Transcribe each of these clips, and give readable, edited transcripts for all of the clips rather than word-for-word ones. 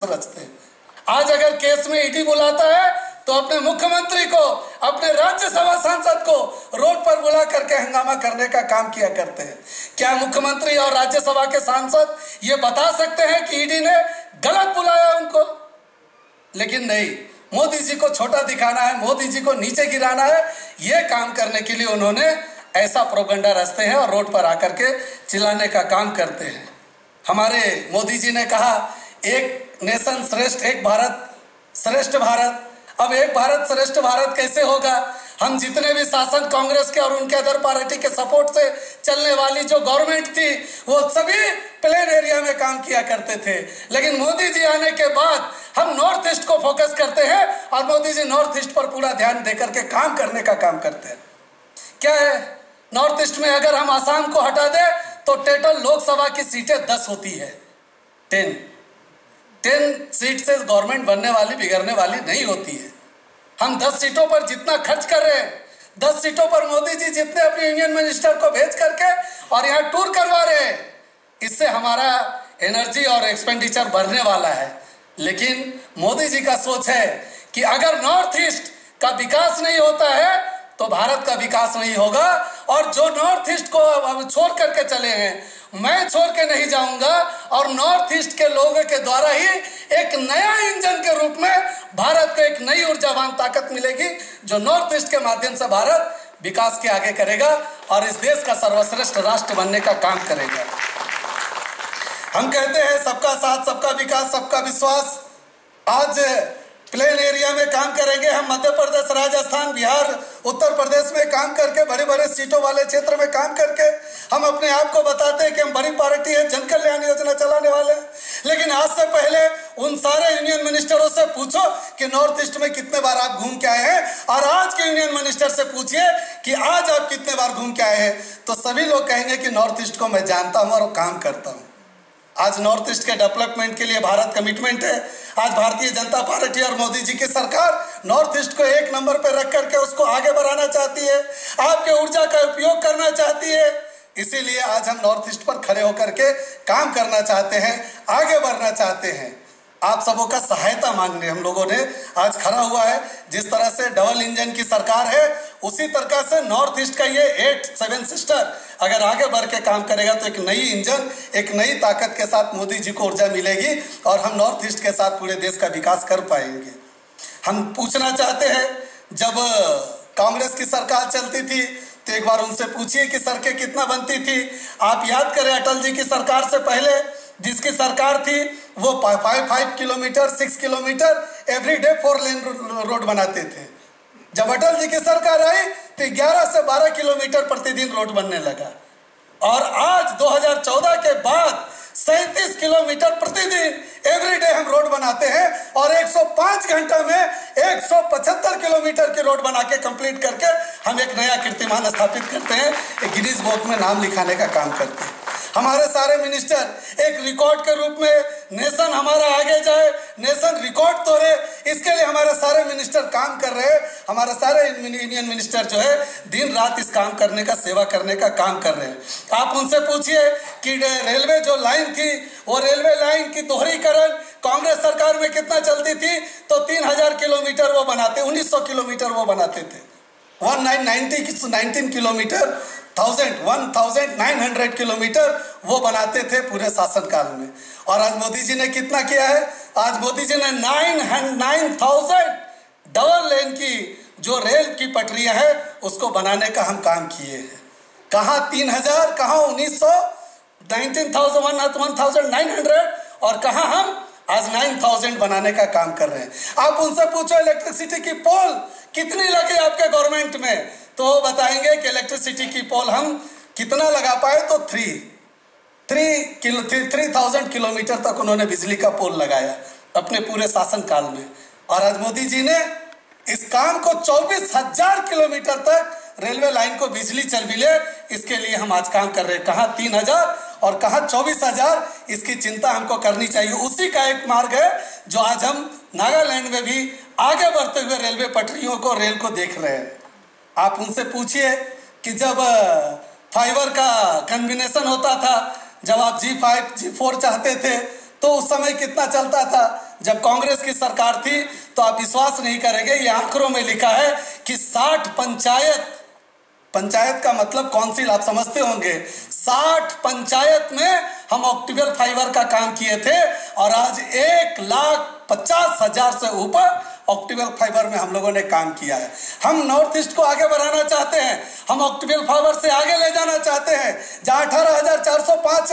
रचते हैं। आज अगर केस में ईडी बुलाता है तो अपने मुख्यमंत्री को, अपने राज्यसभा सांसद को रोड पर बुला करके हंगामा करने का काम किया करते हैं। क्या मुख्यमंत्री और राज्यसभा के सांसद ये बता सकते हैं कि ईडी ने गलत बुलाया उनको? लेकिन नहीं, मोदी जी को छोटा दिखाना है, मोदी जी को नीचे गिराना है, ये काम करने के लिए उन्होंने ऐसा प्रोपेगेंडा रचते हैं और रोड पर आकर के चिल्लाने का काम करते हैं। हमारे मोदी जी ने कहा एक नेशन श्रेष्ठ, एक भारत श्रेष्ठ भारत। अब एक भारत श्रेष्ठ भारत कैसे होगा? हम जितने भी शासन कांग्रेस के और उनके अदर पार्टी के सपोर्ट से चलने वाली जो गवर्नमेंट थी वो सभी प्लेन एरिया में काम किया करते थे, लेकिन मोदी जी आने के बाद हम नॉर्थ ईस्ट को फोकस करते हैं और मोदी जी नॉर्थ ईस्ट पर पूरा ध्यान देकर के काम करने का काम करते हैं। क्या है नॉर्थ ईस्ट में? अगर हम आसाम को हटा दें तो टोटल लोकसभा की सीटें 10 होती है। 10 सीट से गवर्नमेंट बनने वाली, बिगड़ने वाली नहीं होती है। हम 10 सीटों पर जितना खर्च कर रहे हैं, 10 सीटों पर मोदी जी जितने अपने यूनियन मिनिस्टर को भेज करके और यहाँ टूर करवा रहे हैं, इससे हमारा एनर्जी और एक्सपेंडिचर बढ़ने वाला है। लेकिन मोदी जी का सोच है कि अगर नॉर्थ ईस्ट का विकास नहीं होता है तो भारत का विकास नहीं होगा, और जो नॉर्थ ईस्ट को अब छोड़ करके चले हैं, मैं छोड़ के नहीं जाऊंगा, और नॉर्थ ईस्ट के लोगों के द्वारा ही एक नया इंजन के रूप में भारत को एक नई ऊर्जावान ताकत मिलेगी, जो नॉर्थ ईस्ट के माध्यम से भारत विकास के आगे करेगा और इस देश का सर्वश्रेष्ठ राष्ट्र बनने का काम करेगा। हम कहते हैं सबका साथ, सबका विकास, सबका विश्वास। आज प्लेन एरिया में काम करेंगे हम, मध्य प्रदेश, राजस्थान, बिहार, उत्तर प्रदेश में काम करके, बड़े बड़े सीटों वाले क्षेत्र में काम करके हम अपने आप को बताते हैं कि हम बड़ी पार्टी है, जन कल्याण योजना चलाने वाले हैं। लेकिन आज से पहले उन सारे यूनियन मिनिस्टरों से पूछो कि नॉर्थ ईस्ट में कितने बार आप घूम के आए हैं, और आज के यूनियन मिनिस्टर से पूछिए कि आज आप कितने बार घूम के आए हैं, तो सभी लोग कहेंगे कि नॉर्थ ईस्ट को मैं जानता हूँ और काम करता हूँ। आज नॉर्थ ईस्ट के डेवलपमेंट के लिए भारत कमिटमेंट है। आज भारतीय जनता पार्टी और मोदी जी की सरकार नॉर्थ ईस्ट को एक नंबर पर रख करके उसको आगे बढ़ाना चाहती है, आपके ऊर्जा का उपयोग करना चाहती है। इसीलिए आज हम नॉर्थ ईस्ट पर खड़े होकर के काम करना चाहते हैं, आगे बढ़ना चाहते हैं। आप सबों का सहायता मांगने हम लोगों ने आज खड़ा हुआ है। जिस तरह से डबल इंजन की सरकार है, उसी तरह से नॉर्थ ईस्ट का ये 7 सिस्टर अगर आगे बढ़ के काम करेगा तो एक नई इंजन, एक नई ताकत के साथ मोदी जी को ऊर्जा मिलेगी और हम नॉर्थ ईस्ट के साथ पूरे देश का विकास कर पाएंगे। हम पूछना चाहते हैं, जब कांग्रेस की सरकार चलती थी तो एक बार उनसे पूछिए कि सड़कें कितना बनती थी। आप याद करें अटल जी की सरकार से पहले जिसकी सरकार थी वो 5 kilometre, 6 kilometre everyday 4 lane road बनाते थे। जब अटल जी की सरकार आई तो 11 से 12 किलोमीटर प्रतिदिन रोड बनने लगा, और आज 2014 के बाद 37 किलोमीटर प्रतिदिन एवरीडे हम रोड बनाते हैं, और 105 घंटा में 175 किलोमीटर की रोड बना के कंप्लीट करके हम एक नया कीर्तिमान स्थापित करते हैं, एक गिनीज बुक में नाम लिखाने का काम करते हैं। हमारे सारे मिनिस्टर एक रिकॉर्ड के रूप में, नेशन हमारा आगे जाए, नेशन रिकॉर्ड तोड़े, इसके लिए हमारे सारे मिनिस्टर काम कर रहे हैं। हमारे सारे यूनियन मिनिस्टर जो है दिन रात इस काम करने का, सेवा करने का काम कर रहे हैं। आप उनसे पूछिए कि रेलवे जो लाइन थी, वो रेलवे लाइन की दोहरीकरण कांग्रेस सरकार में कितना चलती थी, तो 3000 किलोमीटर वो बनाते, 1900 किलोमीटर वो बनाते थे। 19 किलोमीटर 1900 किलोमीटर वो बनाते थे पूरे शासनकाल में। और आज मोदी जी ने कितना किया है? आज मोदी जी ने 9000 डबल लेन की जो रेल की पटरियां हैं उसको बनाने का हम काम किए हैं। कहाँ 3000, कहाँ 1900, 1900 और कहाँ हम आज 9000 बनाने का काम कर रहे हैं। आप उनसे पूछो इलेक्ट्रिसिटी की पोल कितनी लगी आपके गवर्नमेंट में, तो वो बताएंगे कि इलेक्ट्रिसिटी की पोल हम कितना लगा पाए, तो 3000 किलोमीटर तक उन्होंने बिजली का पोल लगाया अपने पूरे शासन काल में। और आज मोदी जी ने इस काम को 24,000 किलोमीटर तक रेलवे लाइन को बिजली चल मिले, इसके लिए हम आज काम कर रहे हैं। कहाँ 3000 और कहाँ 24,000, इसकी चिंता हमको करनी चाहिए। उसी का एक मार्ग है जो आज हम नागालैंड में भी आगे बढ़ते हुए रेलवे पटरियों को, रेल को देख रहे हैं। आप उनसे पूछिए कि जब फाइबर का कॉम्बिनेशन होता था, जब आप G5, G4 चाहते थे तो उस समय कितना चलता था, जब कांग्रेस की सरकार थी, तो आप विश्वास नहीं करेंगे, ये आंकड़ों में लिखा है कि 60 पंचायत का मतलब काउंसिल आप समझते होंगे, 60 पंचायत में हम ऑप्टिकल फाइबर का काम किए थे और आज 1,50,000 से ऊपर ऑप्टिकल फाइबर में हम लोगों ने काम किया है। हम नॉर्थ ईस्ट को आगे बढ़ाना चाहते हैं, हम ऑप्टिकल फाइबर से आगे ले जाना चाहते हैं। जहां 18,405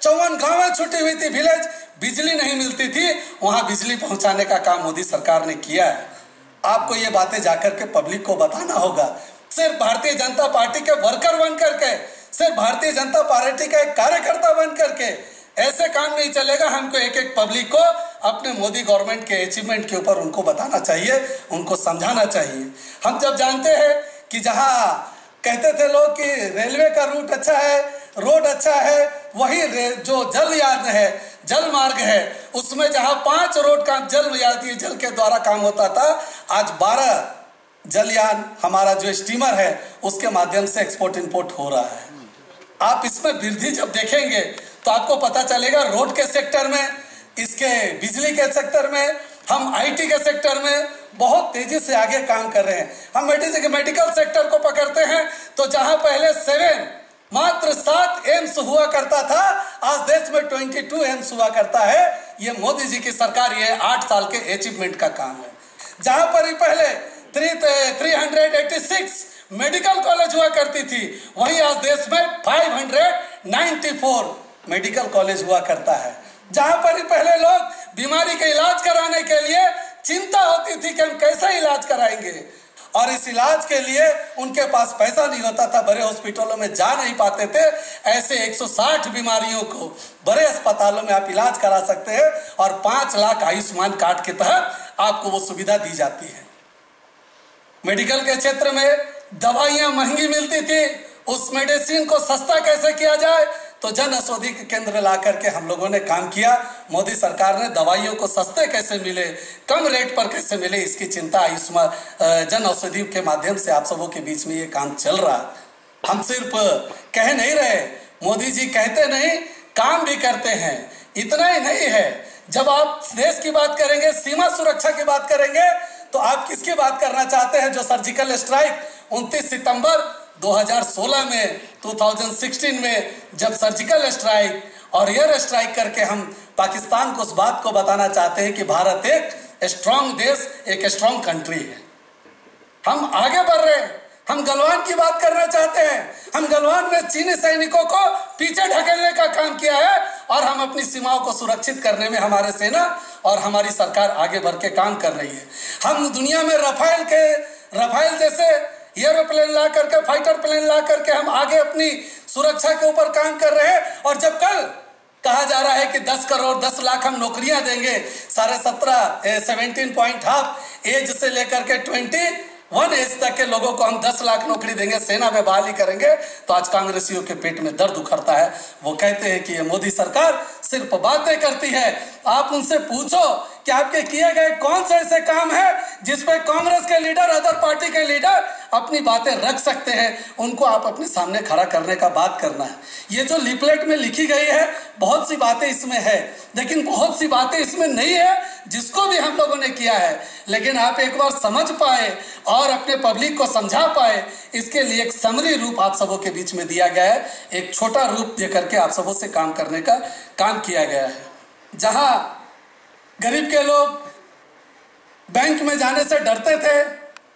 54 गांवें छुटी हुई थी, विलेज बिजली नहीं मिलती थी, वहां बिजली पहुंचाने का काम मोदी सरकार ने किया है। आपको ये बातें जाकर के पब्लिक को बताना होगा। सिर्फ भारतीय जनता पार्टी के वर्कर बन करके, सिर्फ भारतीय जनता पार्टी का एक कार्यकर्ता बन करके ऐसे काम नहीं चलेगा। हमको एक एक पब्लिक को अपने मोदी गवर्नमेंट के अचीवमेंट के ऊपर उनको बताना चाहिए, उनको समझाना चाहिए। हम जब जानते हैं कि जहां कहते थे लोग कि रेलवे का रूट अच्छा है, रोड अच्छा है, वही जो जलयान है, जल मार्ग है, उसमें जहां 5 रोड का जल के द्वारा काम होता था, आज 12 जलयान हमारा जो स्टीमर है उसके माध्यम से एक्सपोर्ट इंपोर्ट हो रहा है। आप इसमें वृद्धि जब देखेंगे तो आपको पता चलेगा, रोड के सेक्टर में, इसके बिजली के सेक्टर में, हम आईटी के सेक्टर में बहुत तेजी से आगे काम कर रहे हैं। हम मेडिकल सेक्टर को पकड़ते हैं तो जहां पहले मात्र 7 एम्स हुआ करता था, आज देश में 22 एम्स हुआ करता है। ये मोदी जी की सरकार, ये 8 साल के अचीवमेंट का काम है। जहां पर ही पहले 386 मेडिकल कॉलेज हुआ करती थी, वहीं आज देश में 594 मेडिकल कॉलेज हुआ करता है। जहां पर ही पहले लोग बीमारी का इलाज कराने के लिए चिंता होती थी कि हम कैसे इलाज कराएंगे, और इस इलाज के लिए उनके पास पैसा नहीं होता था, बड़े हॉस्पिटलों में जा नहीं पाते थे, ऐसे 160 बीमारियों को बड़े अस्पतालों में आप इलाज करा सकते हैं और 5 लाख आयुष्मान कार्ड के तहत आपको वो सुविधा दी जाती है। मेडिकल के क्षेत्र में दवाइयां महंगी मिलती थी, उस मेडिसिन को सस्ता कैसे किया जाए, तो जन औषधि केंद्र ला करके हम लोगों ने काम किया। मोदी सरकार ने दवाइयों को सस्ते कैसे मिले, कम रेट पर कैसे मिले, इसकी चिंता आयुष्मान जन औषधि के माध्यम से आप सबों के बीच में ये काम चल रहा। हम सिर्फ कह नहीं रहे, मोदी जी कहते नहीं, काम भी करते हैं। इतना ही नहीं है, जब आप देश की बात करेंगे, सीमा सुरक्षा की बात करेंगे, तो आप किसकी बात करना चाहते हैं? जो सर्जिकल स्ट्राइक 29 सितंबर 2016 में 2016 में जब सर्जिकल स्ट्राइक और एयर स्ट्राइक करके हम पाकिस्तान को उस बात को बताना चाहते हैं कि भारत एक स्ट्रांग देश, एक स्ट्रांग कंट्री है। हम आगे बढ़ रहे हैं, हम गलवान की बात करना चाहते हैं। हम गलवान में चीनी सैनिकों को पीछे ढकेलने का काम किया है और हम अपनी सीमाओं को सुरक्षित करने में हमारे सेना और हमारी सरकार आगे बढ़ के काम कर रही है। हम दुनिया में रफाइल जैसे एरोप्लेन ला करके, फाइटर प्लेन ला करके हम आगे अपनी सुरक्षा के ऊपर काम कर रहे हैं। और जब कल कहा जा रहा है कि 10 करोड़ 10 लाख हम नौकरियां देंगे, 17.5 एज से लेकर के 21 एज तक के लोगों को हम 10 लाख नौकरी देंगे, सेना में बहाली करेंगे, तो आज कांग्रेसियों के पेट में दर्द उखड़ता है। वो कहते हैं कि ये मोदी सरकार सिर्फ बातें करती है। आप उनसे पूछो कि आपके किए गए कौन से ऐसे काम है जिसपे कांग्रेस के लीडर, अदर पार्टी के लीडर अपनी बातें रख सकते हैं, उनको आप अपने सामने खड़ा करने का बात करना है। ये जो लीफलेट में लिखी गई है, बहुत सी बातें इसमें है, लेकिन बहुत सी बातें इसमें नहीं है जिसको भी हम लोगों ने किया है। लेकिन आप एक बार समझ पाए और अपने पब्लिक को समझा पाए, इसके लिए एक समरी रूप आप सबों के बीच में दिया गया है, एक छोटा रूप दे करके आप सबों से काम करने का काम किया गया है। जहां गरीब के लोग बैंक में जाने से डरते थे,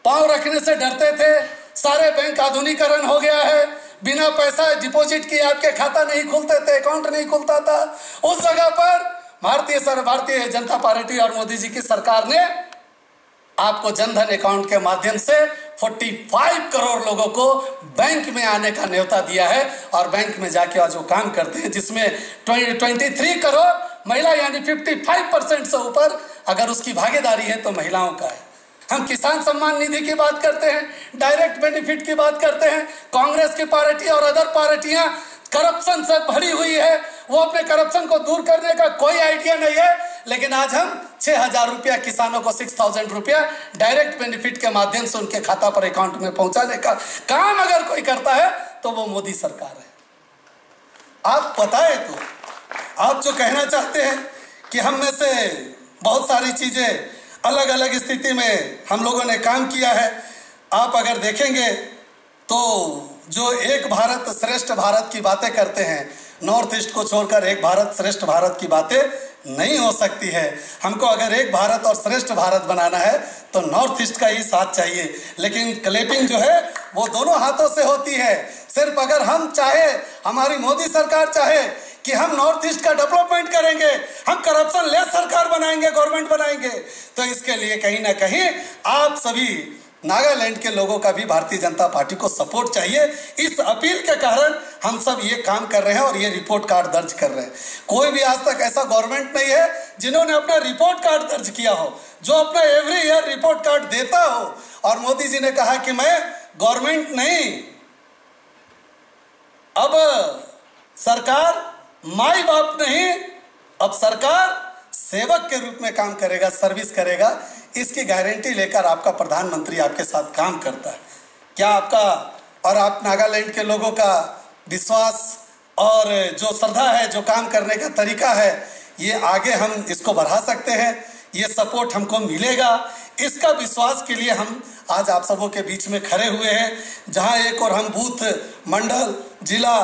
पांव रखने से डरते थे, सारे बैंक आधुनिकीकरण हो गया है। बिना पैसा डिपॉजिट किए आपके खाता नहीं खुलते थे, अकाउंट नहीं खुलता था। उस जगह पर भारतीय जनता पार्टी और मोदी जी की सरकार ने आपको जनधन अकाउंट के माध्यम से 45 करोड़ लोगों को बैंक में आने का न्योता दिया है और बैंक में जाके आज वो काम करते हैं, जिसमें 23 करोड़ महिला, यानी 55% से ऊपर अगर उसकी भागीदारी है तो महिलाओं का है। हम किसान सम्मान निधि की बात करते हैं, डायरेक्ट बेनिफिट की बात करते हैं। कांग्रेस की पार्टी और अदर पार्टियां करप्शन से भरी हुई है, वो अपने करप्शन को दूर करने का कोई आइडिया नहीं है। लेकिन आज हम 6,000 रुपया किसानों को 6,000 रुपया डायरेक्ट बेनिफिट के माध्यम से उनके खाता पर अकाउंट में पहुंचाने का काम अगर कोई करता है तो वो मोदी सरकार है। आप बताए तो आप जो कहना चाहते हैं कि हम में से बहुत सारी चीज़ें अलग अलग स्थिति में हम लोगों ने काम किया है। आप अगर देखेंगे तो जो एक भारत श्रेष्ठ भारत की बातें करते हैं, नॉर्थ ईस्ट को छोड़कर एक भारत श्रेष्ठ भारत की बातें नहीं हो सकती है। हमको अगर एक भारत और श्रेष्ठ भारत बनाना है तो नॉर्थ ईस्ट का ही साथ चाहिए, लेकिन क्लैपिंग जो है वो दोनों हाथों से होती है। सिर्फ अगर हम चाहे, हमारी मोदी सरकार चाहे कि हम नॉर्थ ईस्ट का डेवलपमेंट करेंगे, हम करप्शन लेस सरकार बनाएंगे, गवर्नमेंट बनाएंगे, तो इसके लिए कहीं ना कहीं आप सभी नागालैंड के लोगों का भी भारतीय जनता पार्टी को सपोर्ट चाहिए। इस अपील के कारण हम सब ये काम कर रहे हैं और ये रिपोर्ट कार्ड दर्ज कर रहे हैं। कोई भी आज तक ऐसा गवर्नमेंट नहीं है जिन्होंने अपना रिपोर्ट कार्ड दर्ज किया हो, जो अपना एवरी ईयर रिपोर्ट कार्ड देता हो। और मोदी जी ने कहा कि मैं गवर्नमेंट नहीं, अब सरकार माई बाप नहीं, अब सरकार सेवक के रूप में काम करेगा, सर्विस करेगा। इसकी गारंटी लेकर आपका प्रधानमंत्री आपके साथ काम करता है। क्या आपका और आप नागालैंड के लोगों का विश्वास और जो श्रद्धा है, जो काम करने का तरीका है, ये आगे हम इसको बढ़ा सकते हैं, ये सपोर्ट हमको मिलेगा। इसका विश्वास के लिए हम आज आप सबों के बीच में खड़े हुए हैं, जहां एक और हम बूथ, मंडल, जिला,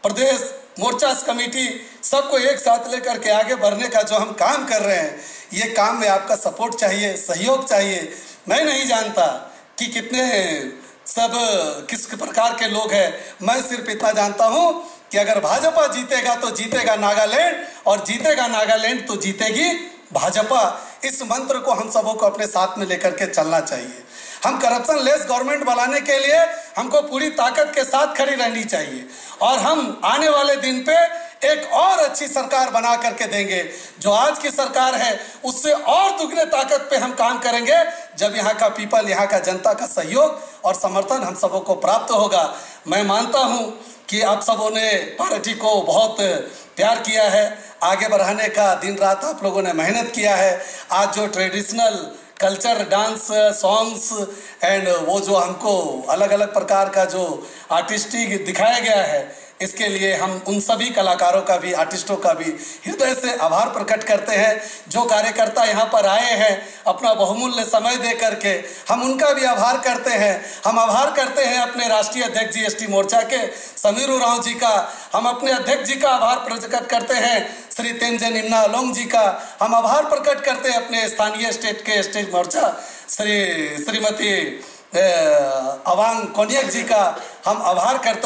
प्रदेश, मोर्चा कमेटी सबको एक साथ लेकर के आगे बढ़ने का जो हम काम कर रहे हैं, ये काम में आपका सपोर्ट चाहिए, सहयोग चाहिए। मैं नहीं जानता कि कितने सब किस प्रकार के लोग हैं, मैं सिर्फ इतना जानता हूं कि अगर भाजपा जीतेगा तो जीतेगा नागालैंड, और जीतेगा नागालैंड तो जीतेगी भाजपा। इस मंत्र को हम सबों को अपने साथ में लेकर के चलना चाहिए। हम करप्शन लेस गवर्नमेंट बनाने के लिए हमको पूरी ताकत के साथ खड़ी रहनी चाहिए, और हम आने वाले दिन पे एक और अच्छी सरकार बना करके देंगे। जो आज की सरकार है उससे और दुगने ताकत पे हम काम करेंगे, जब यहाँ का पीपल, यहाँ का जनता का सहयोग और समर्थन हम सबों को प्राप्त होगा। मैं मानता हूँ कि आप सबों ने पार्टी को बहुत प्यार किया है, आगे बढ़ाने का दिन रात आप लोगों ने मेहनत किया है। आज जो traditional culture, dance, songs and वो जो हमको अलग अलग प्रकार का जो आर्टिस्टिक दिखाया गया है, इसके लिए हम उन सभी कलाकारों का भी, आर्टिस्टों का भी हृदय से आभार प्रकट करते हैं। जो कार्यकर्ता यहाँ पर आए हैं अपना बहुमूल्य समय दे करके, हम उनका भी आभार करते हैं। हम आभार करते हैं अपने राष्ट्रीय अध्यक्ष जीएसटी मोर्चा के समीर उरांव जी का, हम अपने अध्यक्ष जी का आभार प्रकट करते हैं श्री तेंजिन निम्ना अलोंग जी का, हम आभार प्रकट करते हैं अपने स्थानीय स्टेट के स्टेट मोर्चा श्रीमती अवांग कोनियक जी का हम आभार करते